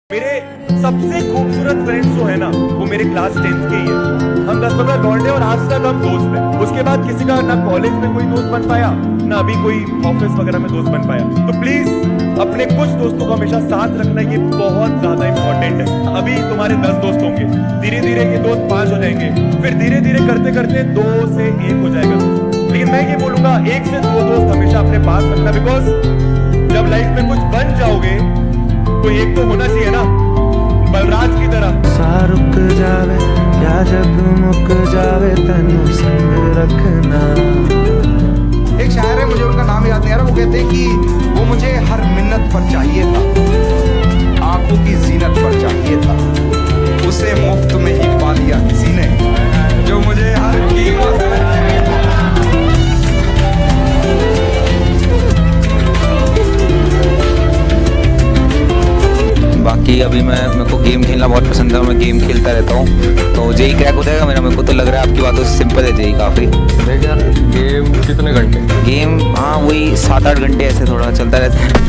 मेरे सबसे खूबसूरत फ्रेंड्स जो है ना वो मेरे क्लास 10th के ही है। हम 10-15 लौंडे और आज तक हम दोस्त हैं। उसके बाद किसी का ना कॉलेज में कोई दोस्त बन पाया, ना अभी कोई ऑफिस वगैरह में दोस्त बन पाया। तो प्लीज अपने कुछ दोस्तों को हमेशा साथ रखना, ये बहुत ज्यादा इंपॉर्टेंट है। अभी तुम्हारे 10 दोस्त होंगे, धीरे धीरे ये दोस्त 5 हो जाएंगे, फिर धीरे धीरे करते करते 2 से 1 हो जाएगा। लेकिन मैं ये बोलूंगा 1 से 2 दोस्त हमेशा अपने पास रखना, बिकॉज जब लाइफ में कुछ बन जाओगे तो एक तो होना चाहिए ना, बलराज की तरह। सा रुक जावे या जब मुक जावे तनु संग रखना। एक शायर है, मुझे उनका नाम याद नहीं आ रहा, वो कहते हैं कि वो मुझे हर मिन्नत पर चाहिए था, आंखों की जीनत पर चाहिए था, उसे मुफ्त में ही पा लिया किसी ने, जो मुझे हर कीमत पर चाहिए था। बाकी अभी मेरे को गेम खेलना बहुत पसंद है और मैं गेम खेलता रहता हूँ, तो जेई क्रैक हो जाएगा मेरा। मेरे को तो लग रहा है, आपकी बातों से सिंपल है जेई काफ़ी। देख यार, गेम कितने घंटे? गेम हाँ वही 7-8 घंटे ऐसे थोड़ा चलता रहता है।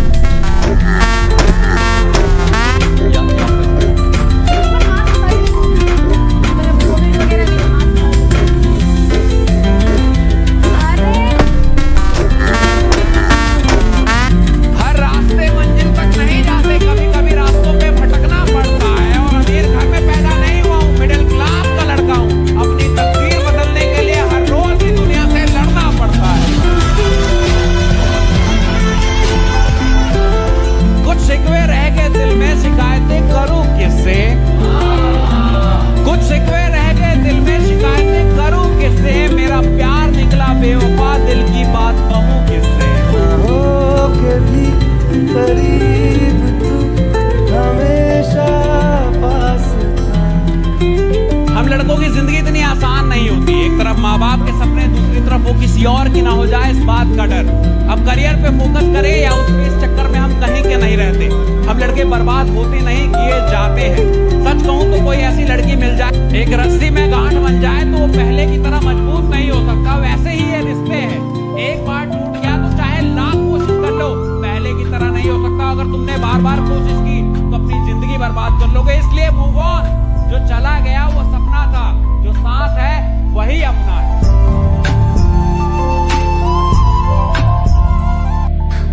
माँ बाप के सपने, दूसरी तरफ वो किसी और की ना हो जाए, इस बात का डर। अब करियर पे फोकस करें या उसके इस चक्कर में हम कहीं के नहीं रहते। हम लड़के बर्बाद होते नहीं, किए जाते हैं। सच कहूं तो कोई ऐसी लड़की मिल जाए, एक रस्सी में गांठ बन जाए, तो वो पहले की तरह मजबूत नहीं हो सकता। वैसे ही ये रिश्ते हैं, एक बार टूट गया तो चाहे लाख कोशिश कर लो, पहले की तरह नहीं हो सकता। अगर तुमने बार बार कोशिश की तो अपनी जिंदगी बर्बाद कर लोगे। इसलिए मूव ऑन। जो चला गया वो सपना था, जो सांस है वही अपना है।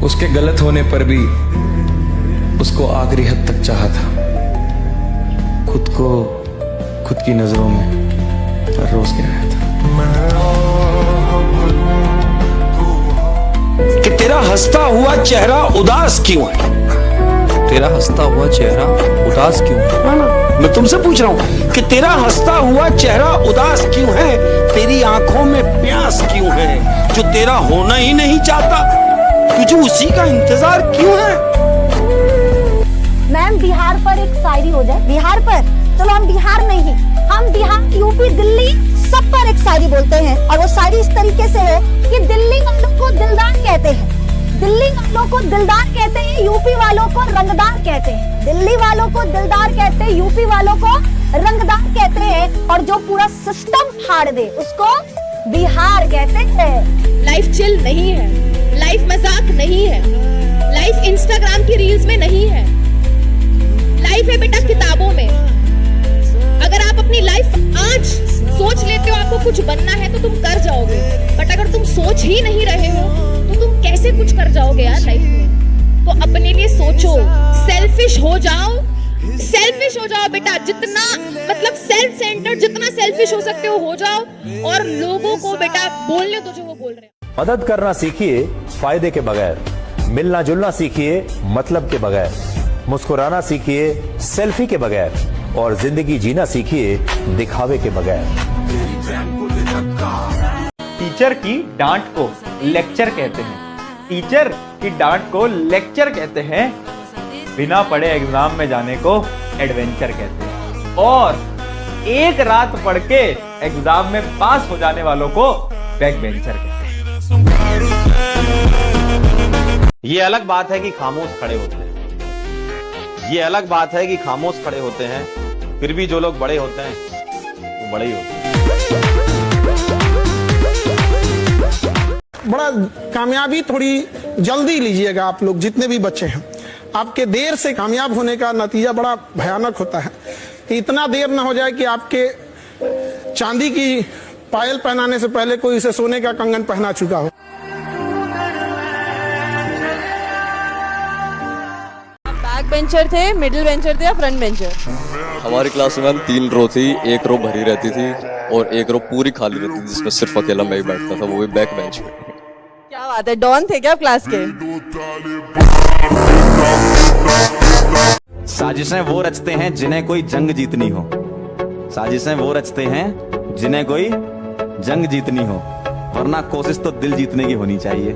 उसके गलत होने पर भी उसको आखिरी हद तक चाहा था। खुद को खुद की नजरों में हर रोज गिराया था। कि तेरा हंसता हुआ चेहरा उदास क्यों है? तेरा हंसता हुआ चेहरा उदास क्यों है? मैं तुमसे पूछ रहा हूं कि तेरा हंसता हुआ चेहरा उदास क्यों है? तेरी आंखों में प्यास क्यों है? जो तेरा होना ही नहीं चाहता, तुझे उसी का इंतजार क्यों है? मैम बिहार पर एक शायरी हो जाए। बिहार पर, चलो हम बिहार नहीं, हम बिहार, यूपी, दिल्ली सब पर एक शायरी बोलते हैं। और वो शायरी इस तरीके से है कि दिल्ली वालों को दिलदार कहते हैं, दिल्ली वालों को दिलदार कहते हैं, यूपी वालों को रंगदार कहते हैं। दिल्ली वालों को दिलदार कहते हैं, यूपी वालों को रंगदार कहते हैं, और जो पूरा सिस्टम फाड़ दे उसको बिहार कहते हैं। लाइफ चिल नहीं है, लाइफ मजाक नहीं है, लाइफ इंस्टाग्राम की रील्स में नहीं है। लाइफ है बेटा किताबों में। अगर आप अपनी लाइफ आज सोच लेते हो आपको कुछ बनना है तो तुम कर जाओगे, बट अगर तुम सोच ही नहीं रहे हो तो तुम कैसे कुछ कर जाओगे यार लाइफ में। तो अपने लिए सोचो, सेल्फिश हो जाओ, सेल्फिश हो जाओ बेटा। जितना मतलब सेल्फ सेंटर्ड, जितना सेल्फिश हो सकते हो जाओ, और लोगों को बेटा बोलने दो जो वो बोल रहे हैं। मदद करना सीखिए फायदे के बगैर, मिलना जुलना सीखिए मतलब के बगैर, मुस्कुराना सीखिए सेल्फी के बगैर, और जिंदगी जीना सीखिए दिखावे के बगैर। टीचर की डांट को लेक्चर कहते हैं, टीचर की डांट को लेक्चर कहते हैं, बिना पढ़े एग्जाम में जाने को एडवेंचर कहते हैं, और एक रात पढ़ के एग्जाम में पास हो जाने वालों को बैक बेंचर कहते हैं। ये अलग बात है कि खामोश खड़े होते हैं, ये अलग बात है कि खामोश खड़े होते हैं, फिर भी जो लोग बड़े होते हैं वो बड़े ही होते हैं। बड़ा कामयाबी थोड़ी जल्दी लीजिएगा आप लोग जितने भी बच्चे हैं। आपके देर से कामयाब होने का नतीजा बड़ा भयानक होता है। कि इतना देर ना हो जाए कि आपके चांदी की पायल पहनाने से पहले कोई उसे सोने का कंगन पहना चुका हो। बैक बेंचर थे, मिडिल बेंचर थे या फ्रंट बेंचर? हमारी क्लास में मैम 3 रो थी, 1 रो भरी रहती थी और 1 रो पूरी खाली रहती थी जिसमें सिर्फ अकेला मैं ही बैठता था, वो भी बैक बेंच पे। क्या बात है, डॉन थे क्या क्लास के? साजिशें वो रचते हैं जिन्हें कोई जंग जीतनी हो, साजिशें वो रचते हैं जिन्हें कोई जंग जीतनी हो, वरना कोशिश तो दिल जीतने की होनी चाहिए।